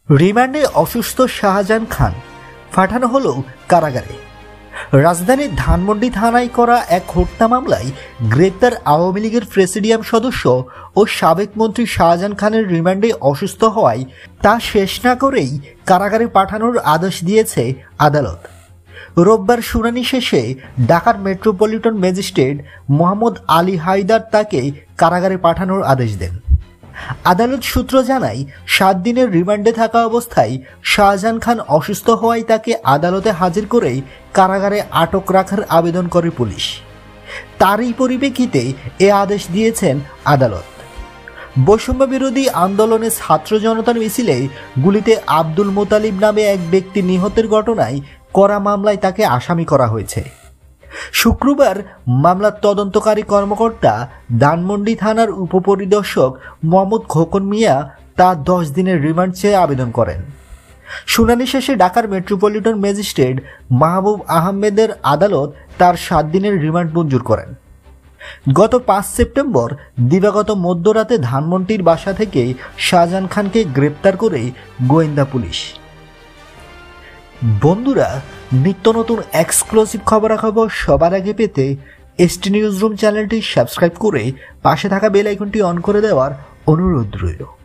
রিমান্ডে অসুস্থ শাহজাহান খান পাঠানো হলো কারাগারে। রাজধানীর ধানমন্ডি থানায় করা এক হত্যা মামলায় গ্রেপ্তার আওয়ামী লীগের প্রেসিডিয়াম সদস্য ও সাবেক মন্ত্রী শাহজাহান খানের রিমান্ডে অসুস্থ হওয়ায় তা শেষ না করেই কারাগারে পাঠানোর আদেশ দিয়েছে আদালত। রোববার শুনানি শেষে ঢাকার মেট্রোপলিটন ম্যাজিস্ট্রেট মোহাম্মদ আলী হায়দার তাকে কারাগারে পাঠানোর আদেশ দেন। আদালত সূত্র জানায়, 7 দিনের রিমান্ডে থাকা অবস্থায় শাহজাহান খান অসুস্থ হওয়ায় তাকে আদালতে হাজির করেই কারাগারে আটক রাখার আবেদন করে পুলিশ। তারই পরিপ্রেক্ষিতে এ আদেশ দিয়েছেন আদালত। বৈষম্য বিরোধী আন্দোলনে ছাত্র জনতার মিছিলে গুলিতে আব্দুল মোতালিব নামে এক ব্যক্তি নিহতের ঘটনায় করা মামলায় তাকে আসামি করা হয়েছে। শুক্রবার মামলার তদন্তকারী কর্মকর্তা ধানমন্ডি থানার উপপরিদর্শক মোহাম্মদ খোকন মিয়া তার 10 দিনের রিমান্ড চেয়ে আবেদন করেন। শুনানি শেষে ঢাকার মেট্রোপলিটন ম্যাজিস্ট্রেট মাহবুব আহমেদের আদালত তার 7 দিনের রিমান্ড মঞ্জুর করেন। গত 5 সেপ্টেম্বর দিবাগত মধ্যরাতে ধানমন্ডির বাসা থেকে শাহজাহান খানকে গ্রেপ্তার করে গোয়েন্দা পুলিশ। বন্ধুরা, নিত্য নতুন এক্সক্লুসিভ খবরাখবর সবার আগে পেতে এসটি নিউজ রুম চ্যানেলটি সাবস্ক্রাইব করে পাশে থাকা বেল আইকনটি অন করে দেওয়ার অনুরোধ রইল।